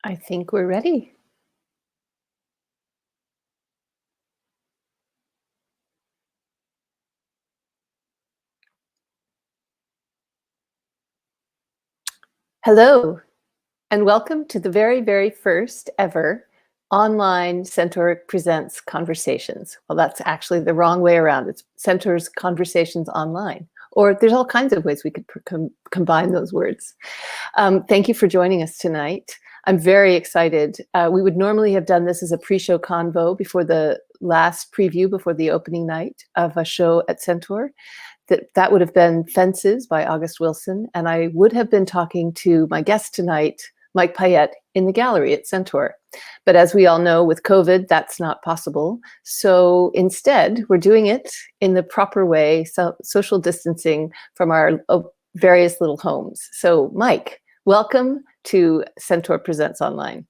I think we're ready. Hello, and welcome to the very, very first ever online Centaur Presents Conversations. Well, that's actually the wrong way around. It's Centaur's Conversations Online, or there's all kinds of ways we could combine those words. Thank you for joining us tonight. I'm very excited. We would normally have done this as a pre-show convo before the last preview, before the opening night of a show at Centaur. That would have been Fences by August Wilson, and I would have been talking to my guest tonight, Mike Payette, in the gallery at Centaur. But as we all know, with COVID, that's not possible. So instead, we're doing it in the proper way, so social distancing from our various little homes. So Mike, welcome to Centaur Presents Online.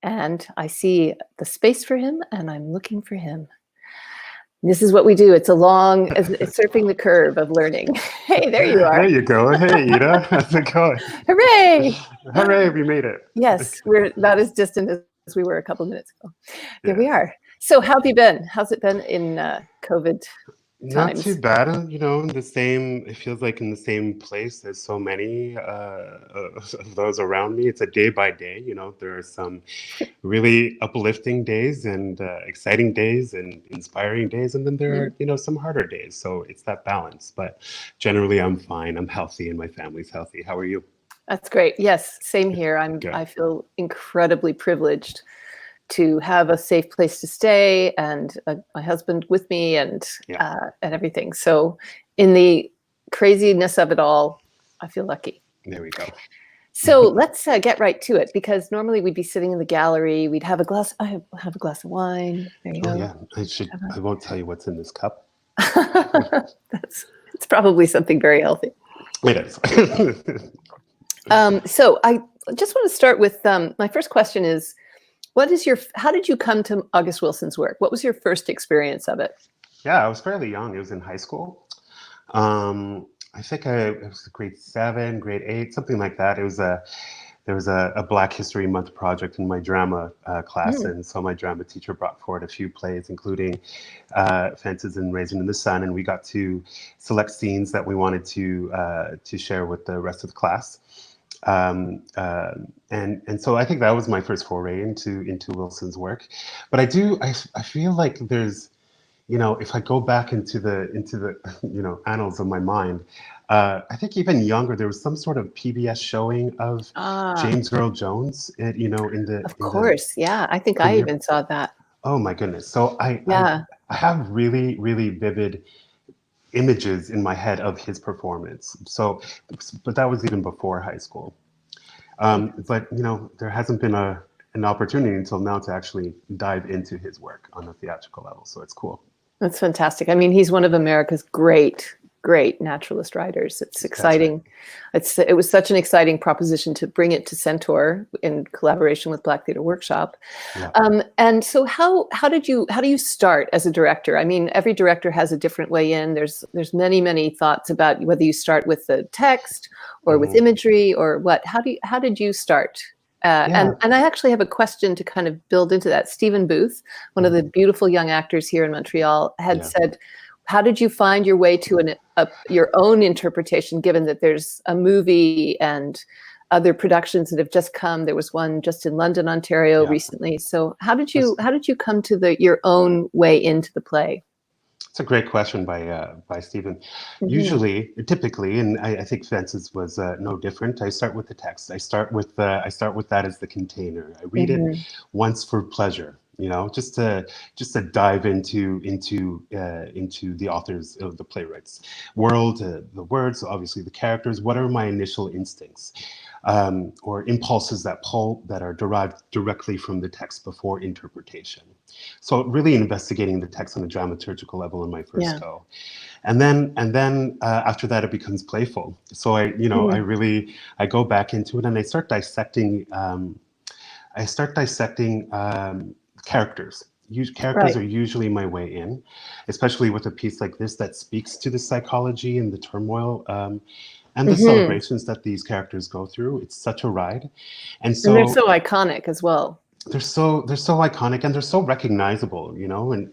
And I see the space for him, and I'm looking for him. This is what we do. It's it's surfing the curve of learning. Hey, there you are. There you go. Hey, Eda. How's it going? Hooray! Hooray, we made it. Yes, we're not as distant as we were a couple of minutes ago. There we are. So how have you been? How's it been in COVID times? Not too bad. You know, it feels like in the same place. There's so many of those around me. It's a day by day. You know, there are some really uplifting days and exciting days and inspiring days. And then there are, some harder days. So it's that balance. But generally, I'm fine. I'm healthy and my family's healthy. How are you? That's great. Yes, same here. I feel incredibly privileged to have a safe place to stay and my husband with me and everything. So in the craziness of it all, I feel lucky. There we go. So let's get right to it, because normally we'd be sitting in the gallery. We'd have a glass. I have a glass of wine. There you go. Yeah, I won't tell you what's in this cup. It's probably something very healthy. It is. So I just want to start with my first question is, how did you come to August Wilson's work? What was your first experience of it? Yeah, I was fairly young. It was in high school. I think it was grade 7, grade 8, something like that. There was a Black History Month project in my drama class, and so my drama teacher brought forward a few plays, including Fences and Raisin in the Sun, and we got to select scenes that we wanted to share with the rest of the class. And so I think that was my first foray into Wilson's work. But I feel like there's, if I go back into the annals of my mind, I think even younger, there was some sort of PBS showing of James Earl Jones, Of course, yeah. I think I even saw that. Oh my goodness. So I have really, really vivid images in my head of his performance. So, but that was even before high school. But there hasn't been an opportunity until now to actually dive into his work on a theatrical level. So it's cool. That's fantastic. I mean, he's one of America's great naturalist writers. It's exciting. Right. It was such an exciting proposition to bring it to Centaur in collaboration with Black Theatre Workshop. Yeah. And so how do you start as a director? I mean, every director has a different way in. There's many thoughts about whether you start with the text or with imagery or what. How did you start? And I actually have a question to kind of build into that. Stephen Booth, one of the beautiful young actors here in Montreal, had said, how did you find your way to your own interpretation, given that there's a movie and other productions that have just come? There was one just in London, Ontario recently. So how did you come to your own way into the play? It's a great question by Stephen. Typically, and I think Fences was no different. I start with the text. I start with that as the container. I read it once for pleasure. Just to dive into the authors of the playwright's world, the words, obviously the characters. What are my initial instincts or impulses that are derived directly from the text before interpretation? So really investigating the text on a dramaturgical level in my first go, and then after that it becomes playful. So I go back into it and I start dissecting. Characters. Characters are usually my way in, especially with a piece like this that speaks to the psychology and the turmoil and the celebrations that these characters go through. It's such a ride. And And they're so so iconic as well. they're so iconic, and they're so recognizable, you know, and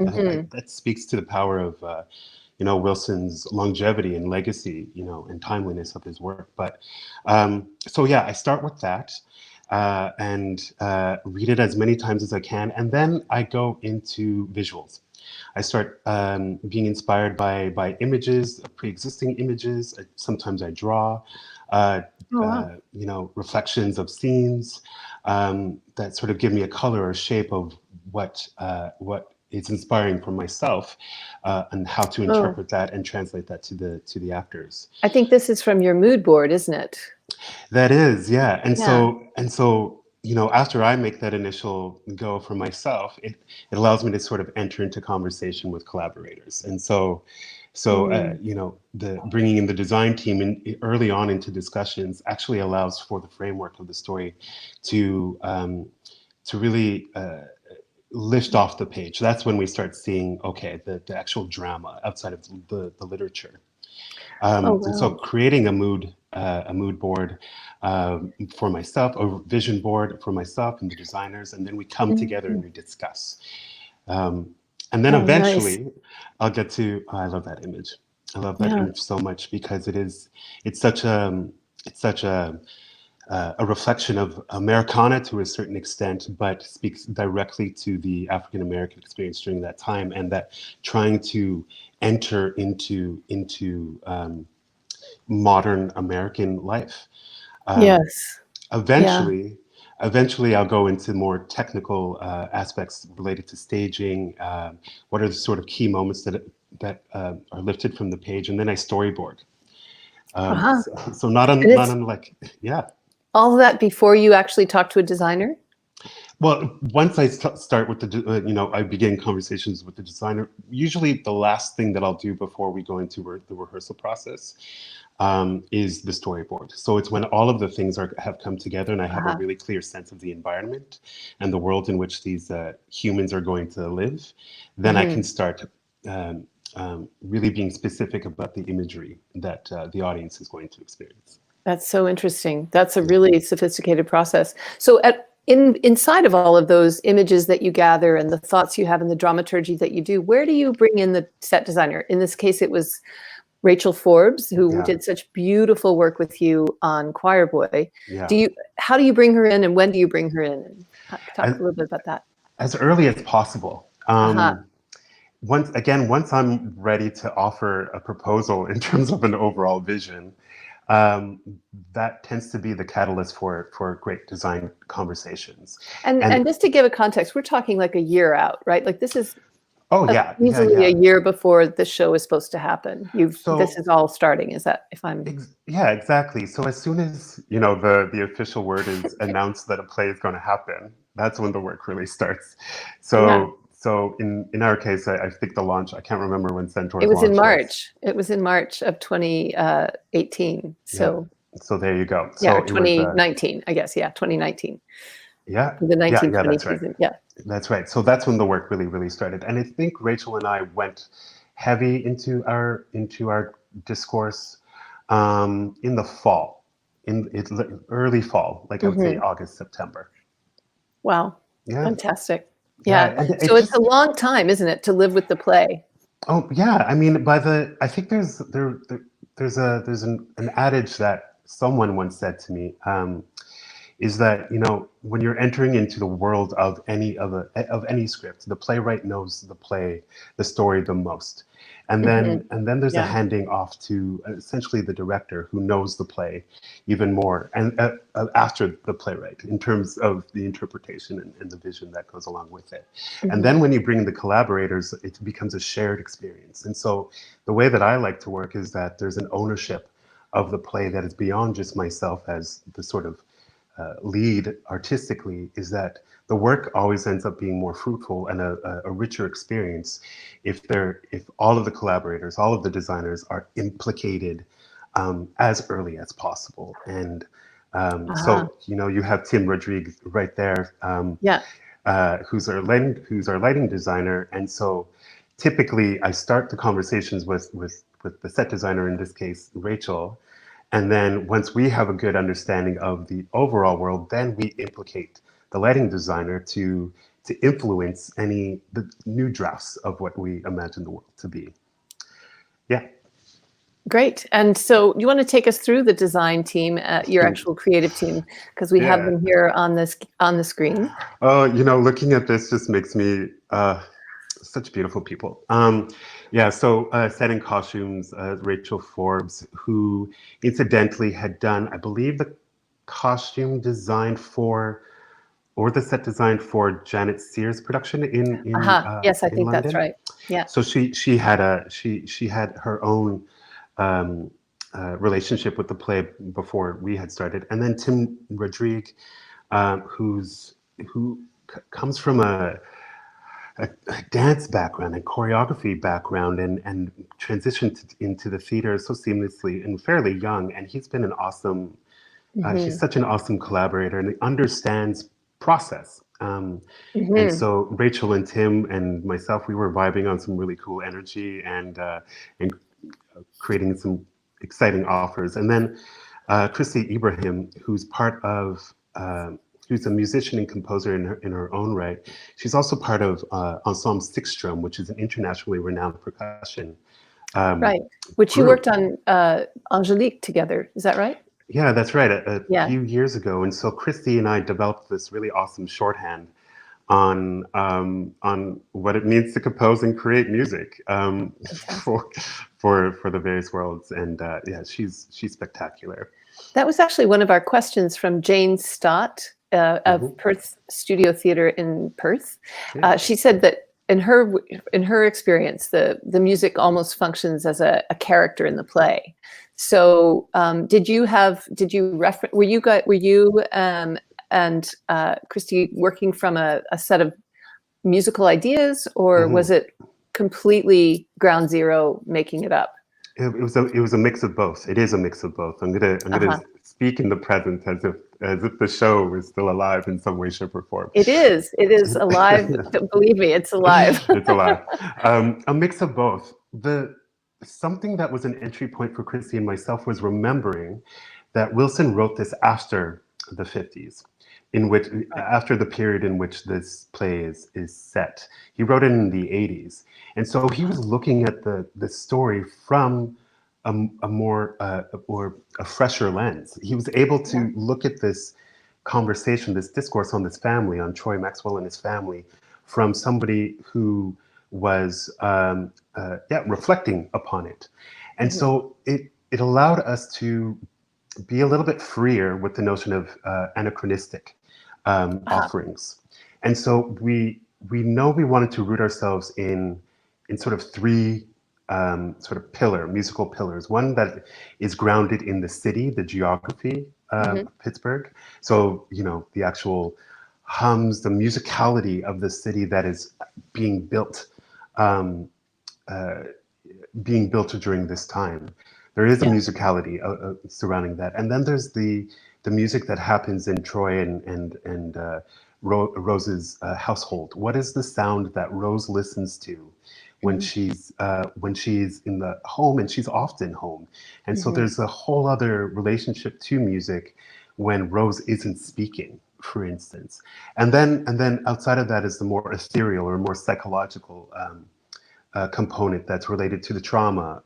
that speaks to the power of you know, Wilson's longevity and legacy, you know, and timeliness of his work. But so yeah, I start with that and read it as many times as I can, and then I go into visuals. I start being inspired by images, pre-existing images. Sometimes I draw, you know, reflections of scenes that sort of give me a color or shape of what is inspiring for myself, and how to interpret that and translate that to the actors. I think this is from your mood board, isn't it? That is, yeah. And so, you know, after I make that initial go for myself, it allows me to sort of enter into conversation with collaborators. And so, you know, the bringing in the design team in, early on into discussions actually allows for the framework of the story to really lift off the page. That's when we start seeing, okay, the actual drama outside of the literature. And so creating a mood board for myself, a vision board for myself and the designers, and then we come together and we discuss. And then eventually I'll get to, I love that image. I love that image so much because it's such a reflection of Americana to a certain extent, but speaks directly to the African American experience during that time, and that trying to enter into modern American life. Eventually I'll go into more technical aspects related to staging. What are the sort of key moments that are lifted from the page, and then I storyboard. So not unlike, yeah. All of that before you actually talk to a designer? Well, once I start with the, you know, I begin conversations with the designer. Usually the last thing that I'll do before we go into the rehearsal process is the storyboard. So it's when all of the things have come together and I have a really clear sense of the environment and the world in which these humans are going to live, then I can start really being specific about the imagery that the audience is going to experience. That's so interesting. That's a really sophisticated process. So inside of all of those images that you gather and the thoughts you have and the dramaturgy that you do, where do you bring in the set designer? In this case, it was Rachel Forbes, who did such beautiful work with you on Choir Boy. How do you bring her in, and when do you bring her in? Talk a little bit about that. As early as possible. Once I'm ready to offer a proposal in terms of an overall vision, that tends to be the catalyst for great design conversations. And just to give a context, we're talking like a year out, right? Like this is easily a year before the show is supposed to happen. This is all starting. Is that if I'm? Yeah, exactly. So as soon as, you know, the official word is announced that a play is going to happen, that's when the work really starts. So in our case, I think the launch, I can't remember when Centaur's launch was. It was in March of 2018. So there you go. So 2019, I guess. 2019. Yeah. The 1920 that's right. season. That's right. So that's when the work really started. And I think Rachel and I went heavy into our discourse in the fall, early fall, like I would say August, September. Wow. Yeah. Fantastic. Yeah. So it's a long time, isn't it, to live with the play? Oh yeah. I mean, I think there's an adage that someone once said to me, is that, you know, when you're entering into the world of any script, the playwright knows the story the most. And then there's a handing off to essentially the director, who knows the play even more, and after the playwright, in terms of the interpretation and the vision that goes along with it. And then when you bring the collaborators, it becomes a shared experience. And so the way that I like to work is that there's an ownership of the play that is beyond just myself as the sort of lead artistically, is that the work always ends up being more fruitful and a richer experience if all of the collaborators, all of the designers are implicated as early as possible. And so, you know, you have Tim Rodriguez right there, who's our lighting designer. And so typically I start the conversations with the set designer, in this case, Rachel. And then once we have a good understanding of the overall world, then we implicate the lighting designer to influence the new drafts of what we imagine the world to be. Yeah. Great. And so you want to take us through the design team, your actual creative team, because we have them here on the screen. Oh, looking at this just makes me such beautiful people. So setting costumes, Rachel Forbes, who incidentally had done, I believe, the costume design or the set design for Janet Sears' production in Yes, I in think London. that's right. Yeah. So she had her own relationship with the play before we had started, and then Tim Rodrigue, who comes from a dance background and choreography background and transitioned into the theater so seamlessly and fairly young, and he's been an awesome. He's such an awesome collaborator, and he understands process. And so Rachel and Tim and myself, we were vibing on some really cool energy and creating some exciting offers. And then Christy Ibrahim, who's who's a musician and composer in her own right. She's also part of Ensemble Six Drum, which is an internationally renowned percussion. Right, which you worked on Angelique together, is that right? Yeah, that's right. A few years ago, and so Christy and I developed this really awesome shorthand on what it means to compose and create music for the various worlds. And she's spectacular. That was actually one of our questions from Jane Stott of Perth Studio Theatre in Perth. Yeah. She said that in her experience, the music almost functions as a character in the play. So were you and Christy working from a set of musical ideas, or was it completely ground zero, making it up? It was a mix of both. It is a mix of both. I'm gonna speak in the present as if the show is still alive in some way, shape, or form. It is alive. Believe me, it's alive. It's alive. A mix of both. Something that was an entry point for Christy and myself was remembering that Wilson wrote this after the 50s, after the period in which this play is set. He wrote it in the 80s. And so he was looking at the story from a more or a fresher lens. He was able to look at this conversation, this discourse on this family, on Troy Maxwell and his family, from somebody who was reflecting upon it. And so it allowed us to be a little bit freer with the notion of anachronistic offerings. And so we know we wanted to root ourselves in sort of three sort of musical pillars. One that is grounded in the city, the geography of Pittsburgh. So, the actual hums, the musicality of the city that is being built during this time. There is a musicality surrounding that. And then there's the music that happens in Troy and Rose's household. What is the sound that Rose listens to when she's in the home, and she's often home? And so there's a whole other relationship to music when Rose isn't speaking, for instance. And then outside of that is the more ethereal or more psychological component that's related to the trauma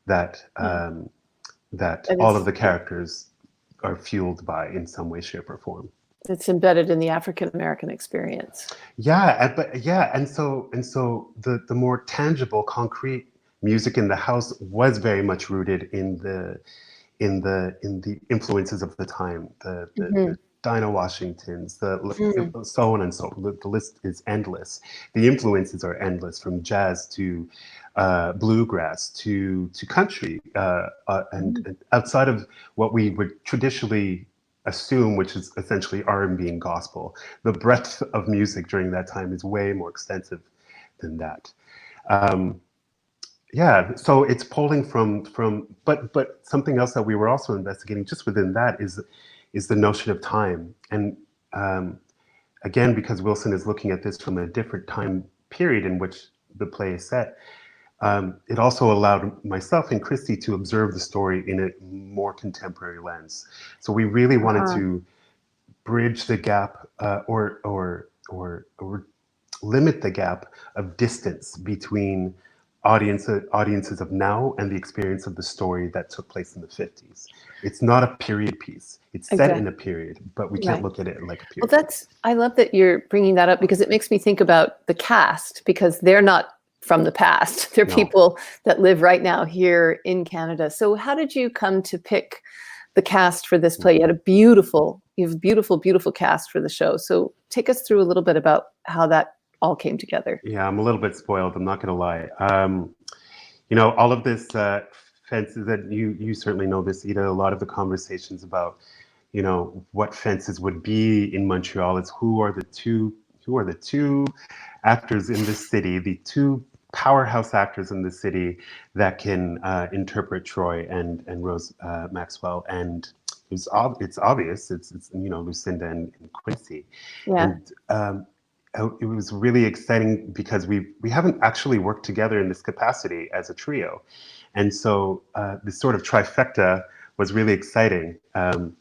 that all of the characters are fueled by in some way, shape, or form. It's embedded in the African American experience. And so the more tangible, concrete music in the house was very much rooted in the influences of the time, the Dinah Washingtons, so on and so on. The list is endless. The influences are endless, from jazz to bluegrass to country, and outside of what we would traditionally assume, which is essentially R&B and gospel. The breadth of music during that time is way more extensive than that. So it's pulling from, but something else that we were also investigating just within that is the notion of time. And again, because Wilson is looking at this from a different time period in which the play is set, it also allowed myself and Christy to observe the story in a more contemporary lens. So we really wanted to bridge the gap, or limit the gap of distance between audiences of now and the experience of the story that took place in the 50s. It's not a period piece. It's set in a period, but we can't look at it like a period. Well, I love that you're bringing that up, because it makes me think about the cast, because they're not from the past. They're people that live right now here in Canada. So how did you come to pick the cast for this play? You have a beautiful cast for the show. So take us through a little bit about how that all came together. Yeah, I'm a little bit spoiled. I'm not going to lie. All of this fences that you certainly know this, Eda. A lot of the conversations about, what fences would be in Montreal is who are the two actors in this city, the two powerhouse actors in the city that can interpret Troy and Rose Maxwell. And it's obvious. It's Lucinda and Quincy. Yeah. And it was really exciting because we haven't actually worked together in this capacity as a trio. And so this sort of trifecta was really exciting to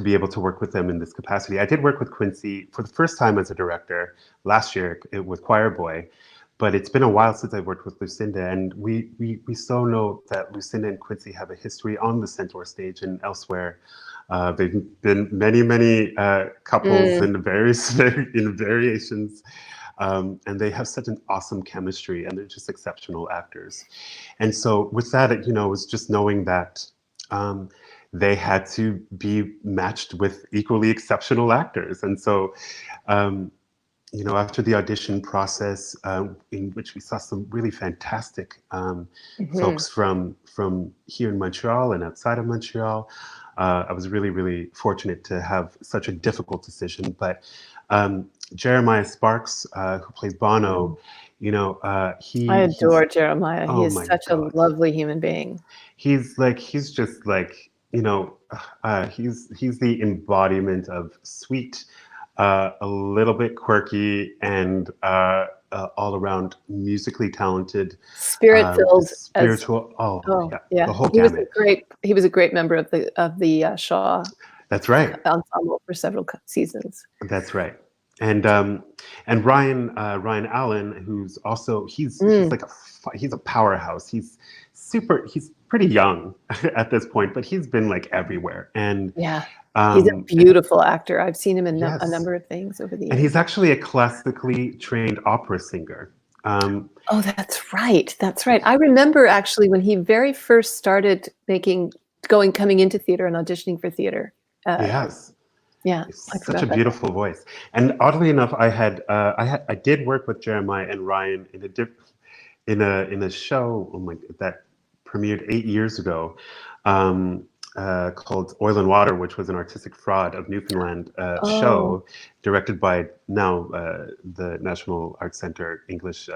be able to work with them in this capacity. I did work with Quincy for the first time as a director last year with Choir Boy, but it's been a while since I've worked with Lucinda, and we so know that Lucinda and Quincy have a history on the Centaur stage and elsewhere. They've been many couples in variations, and they have such an awesome chemistry, and they're just exceptional actors. And so with that, it was just knowing that they had to be matched with equally exceptional actors. And so, after the audition process, in which we saw some really fantastic folks from here in Montreal and outside of Montreal, I was really, really fortunate to have such a difficult decision. But Jeremiah Sparks, who plays Bono, I adore Jeremiah. He is such a lovely human being. He's just like, he's the embodiment of sweet, a little bit quirky, and all around musically talented, spirit-filled, spiritual. Yeah. The whole gamut. He was a great member of the Shaw. That's right. Ensemble for several seasons. That's right. And Ryan Allen, who's also he's a powerhouse. He's pretty young at this point, but he's been like everywhere. And he's a beautiful actor. I've seen him in a number of things over the years. And he's actually a classically trained opera singer. Oh, that's right. That's right. I remember actually when he very first started coming into theater and auditioning for theater. Yes. Yeah, such a beautiful voice. And oddly enough, I did work with Jeremiah and Ryan in a show that premiered 8 years ago, called Oil and Water, which was an artistic fraud of Newfoundland show directed by now the National Arts Centre English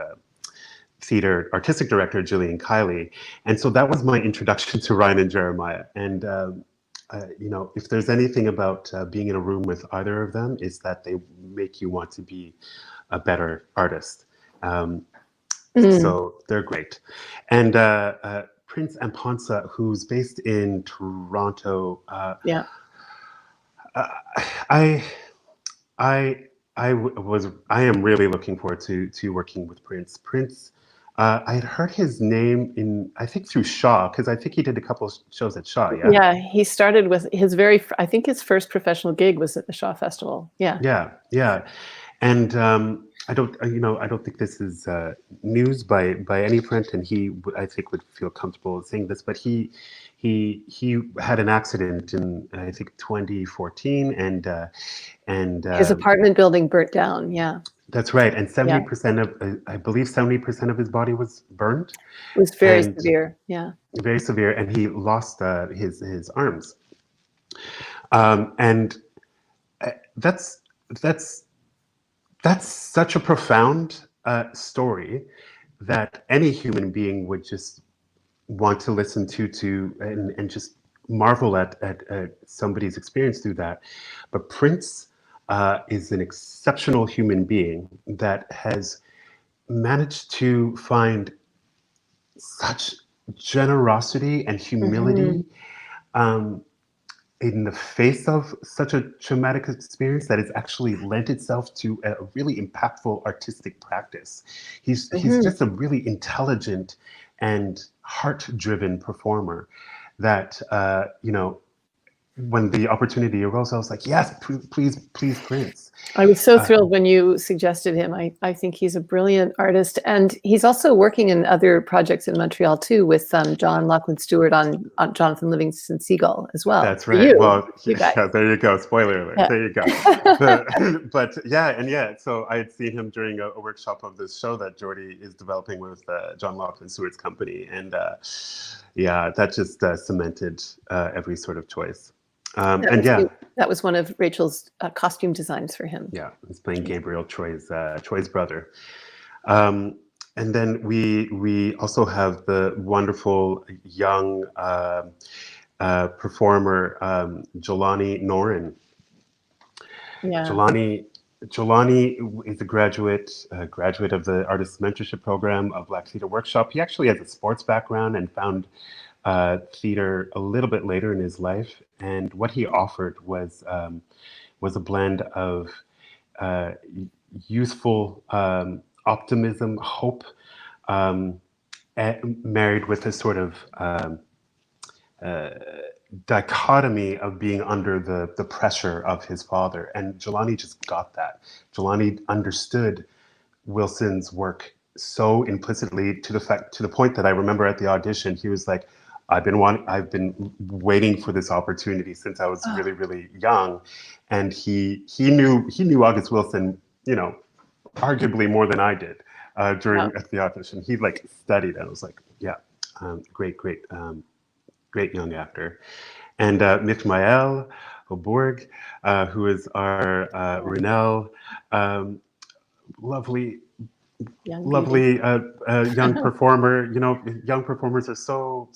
Theatre artistic director Gillian Kiley. And so that was my introduction to Ryan and Jeremiah. And if there's anything about being in a room with either of them, is that they make you want to be a better artist. So they're great. And Prince Amponsa, who's based in Toronto. I am really looking forward to working with Prince. Prince, I had heard his name through Shaw, because I think he did a couple of shows at Shaw. Yeah, he started with I think his first professional gig was at the Shaw Festival. Yeah. And I don't think this is news by any print, and I think would feel comfortable saying this, but he had an accident in I think 2014, and his apartment building burnt down. Yeah. That's right, and 70% of I believe 70% of his body was burned. It was very severe. Yeah. Very severe, and he lost his arms. And that's such a profound story that any human being would just want to listen to and just marvel at somebody's experience through that. But Prince is an exceptional human being that has managed to find such generosity and Hmm. humility um, in the face of such a traumatic experience that it's actually lent itself to a really impactful artistic practice. He's Hmm. just a really intelligent and heart-driven performer that when the opportunity arose, I was like, yes, please, Prince. I was so Uh, thrilled when you suggested him. I think he's a brilliant artist, and he's also working in other projects in Montreal too, with John Loughlin Stewart on Jonathan Livingston Seagull as well. That's For right. Well, you guys. yeah, there you go. Spoiler alert. Yeah. There you go. But yeah. So I had seen him during a workshop of this show that Jordy is developing with John Loughlin Stewart's company, and yeah, that just cemented every sort of choice. That And was yeah, you. That was one of Rachel's costume designs for him. yeah, he's playing Gabriel Troy's brother. Um, and then we also have the wonderful young performer Jelani Noren. Yeah. Jelani Jelani is a graduate of the Artist Mentorship Program of Black Theatre Workshop. He actually has a sports background and found theater a little bit later in his life. And what he offered was a blend of uh, youthful optimism, hope, married with a sort of uh, dichotomy of being under the pressure of his father. And Jelani just got that. Jelani understood Wilson's work so implicitly to the point that I remember at the audition, he was like, I've been waiting for this opportunity since I was Oh, really young. And he knew August Wilson, arguably more than I did wow. during at the audition. He like studied, and I was like, yeah, great young actor. And Michmael Oborg, who is our Renelle, lovely, Young beauty. lovely young performer. Young performers are so.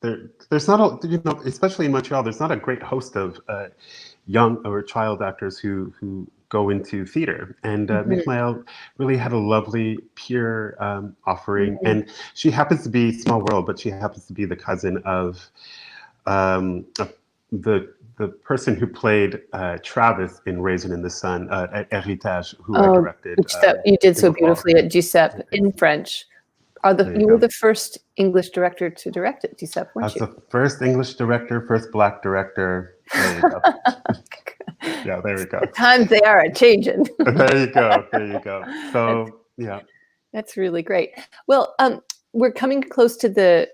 There's not especially in Montreal, there's not a great host of young or child actors who go into theater. And Mhm, Michmael really had a lovely, pure offering. mhm. And she happens to be small world, but she happens to be the cousin of the person who played Travis in Raisin in the Sun at Héritage, who I Oh, directed which that you did in so the fall. beautifully at Giuseppe in French. There you You were go. the first English director to direct at Giuseppe, I weren't was you? the first English director, first Black director. There you go. Yeah, there we go. The times they are changing. There you go. There you go. That's So yeah. that's really great. Well, we're coming close to the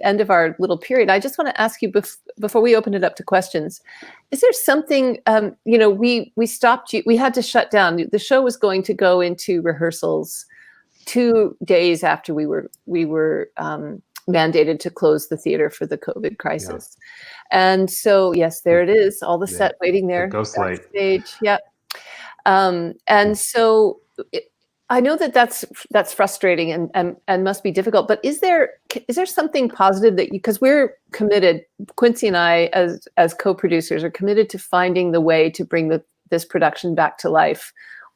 end of our little period. I just want to ask you before we open it up to questions. Is there something we stopped you? We had to shut down. The show was going to go into rehearsals 2 days after we were mandated to close the theater for the COVID Yeah. crisis. And so, yes, there it is, all the Yeah. set waiting The there ghost light. backstage. Yep. And so I know that that's frustrating and must be difficult. But is there something positive that because we're committed, Quincy and I as co-producers are committed to finding the way to bring this production back to life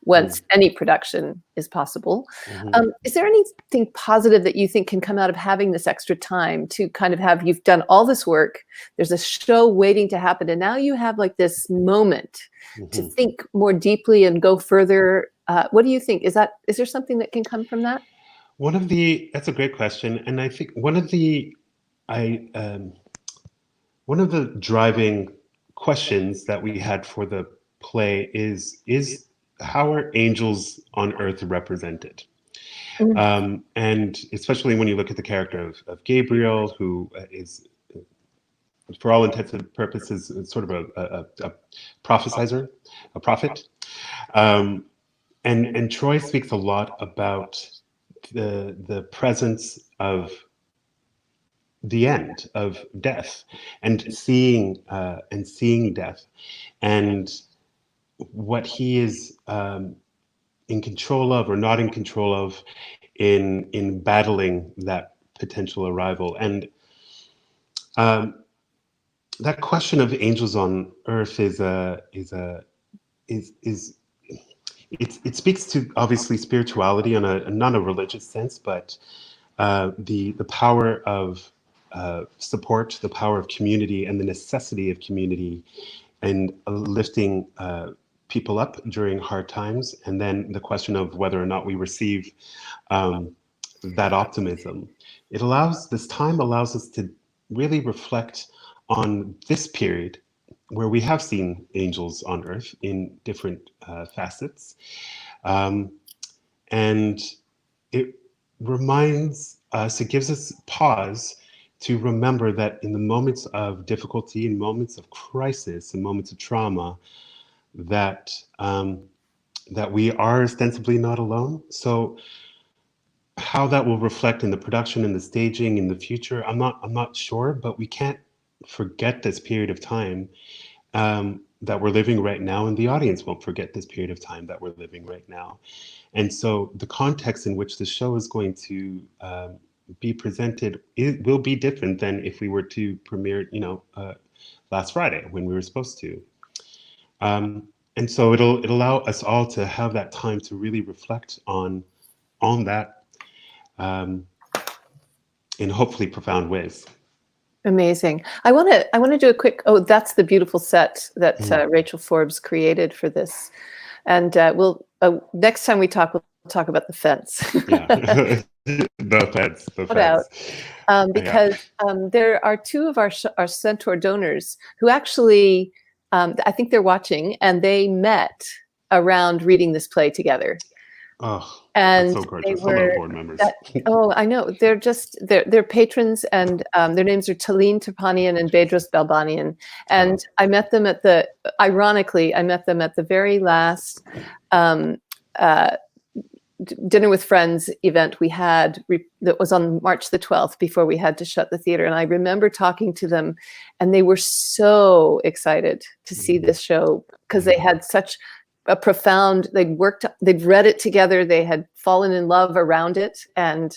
once any production is possible. Mm-hmm. Is there anything positive that you think can come out of having this extra time to kind of you've done all this work, there's a show waiting to happen, and now you have like this moment to Mm-hmm. think more deeply and go further? What do you think? Is there something that can come from that? That's a great question. And I think I one of the driving questions that we had for the play is how are angels on earth represented? Mm. And especially when you look at the character of Gabriel, who is, for all intents and purposes, sort of a prophesizer, a prophet. And Troy speaks a lot about the presence of the end of death and seeing death and what he is in control of or not in control of in battling that potential arrival. And that question of angels on earth is it speaks to obviously spirituality on a not a religious sense, but the power of support, the power of community, and the necessity of community, and lifting people up during hard times, and then the question of whether or not we receive that optimism. This time allows us to really reflect on this period where we have seen angels on earth in different facets. And it reminds us, it gives us pause to remember that in the moments of difficulty, in moments of crisis, in moments of trauma, that that we are ostensibly not alone. So how that will reflect in the production and the staging in the future, I'm not sure, but we can't forget this period of time that we're living right now, and the audience won't forget this period of time that we're living right now. And so the context in which the show is going to be presented, it will be different than if we were to premiere, last Friday when we were supposed to. And so it'll allow us all to have that time to really reflect on that in hopefully profound ways. Amazing. I want to do a quick. Oh, that's the beautiful set that Rachel Forbes created for this, and we'll next time we talk, we'll talk about the fence. Yeah, the fence. Because there are two of our Centaur donors who actually, I think they're watching, and they met around reading this play together. Oh, and that's so gorgeous. they were Hello, board members. I know, they're patrons, and their names are Talene Topanian and Bedros Balbanian, and I met them at the very last Dinner with Friends event we had that was on March the 12th before we had to shut the theater. And I remember talking to them, and they were so excited to see this show because they had such a profound, they'd read it together, they had fallen in love around it. And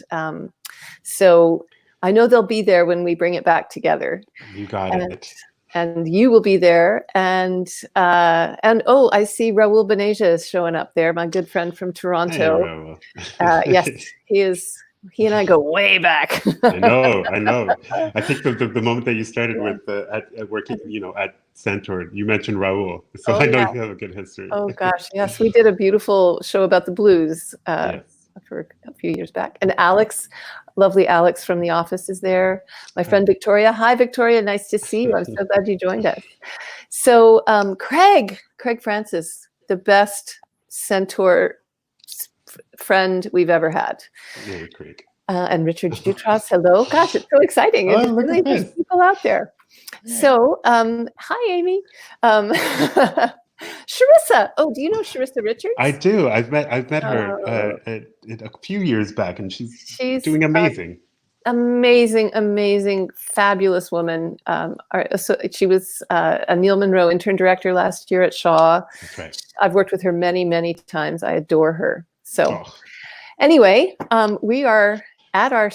so I know they'll be there when we bring it back together. You got it. And you will be there. And oh, I see Raul Beneja is showing up there, my good friend from Toronto. Hey, yes, he is. He and I go way back. I know. I think the moment that you started with at working, at Centaur, you mentioned Raul, so I know you have a good history. Oh gosh, yes, we did a beautiful show about the blues for a few years back. And Alex, lovely Alex from The Office, is there. My friend Victoria. Hi, Victoria. Nice to see you. I'm so glad you joined us. So, Craig Francis, the best Centaur friend we've ever had. Yeah, Craig. And Richard Jutras, hello. Gosh, it's so exciting. There's really nice people out there. So, hi, Amy. Sharissa. Oh, do you know Sharissa Richards? I do. I've met her a few years back, and she's doing amazing. Amazing, fabulous woman. So she was a Neil Monroe intern director last year at Shaw. That's right. I've worked with her many times. I adore her. So anyway, we are at our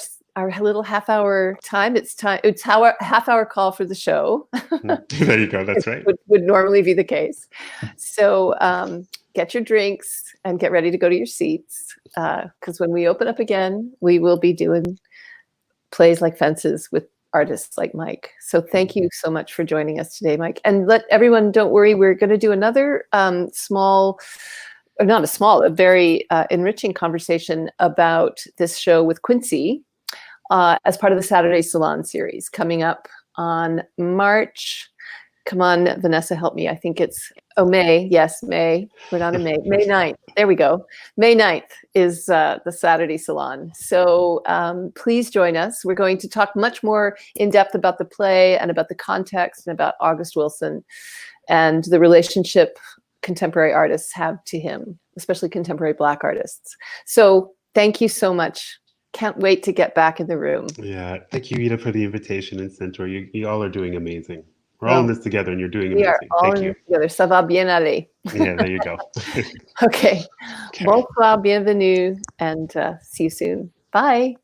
little half-hour time. It's our half-hour call for the show. There you go. That's right. Would normally be the case. So get your drinks and get ready to go to your seats, because when we open up again, we will be doing plays like Fences with artists like Mike. So thank you so much for joining us today, Mike. And let everyone, don't worry, we're going to do another a very enriching conversation about this show with Quincy as part of the Saturday Salon series coming up on March. Come on, Vanessa, help me. I think it's May. Yes, May. We're not in May. May 9th. There we go. May 9th is the Saturday Salon. So please join us. We're going to talk much more in depth about the play and about the context and about August Wilson and the relationship contemporary artists have to him, especially contemporary Black artists. So thank you so much. Can't wait to get back in the room. Yeah, thank you, Eda, for the invitation, and Centaur. You all are doing amazing. We're all in this together, and you're doing amazing. We are all Thank in you. this together. Ça va bien aller. Yeah, there you go. Okay. Bonsoir, bienvenue, and see you soon. Bye.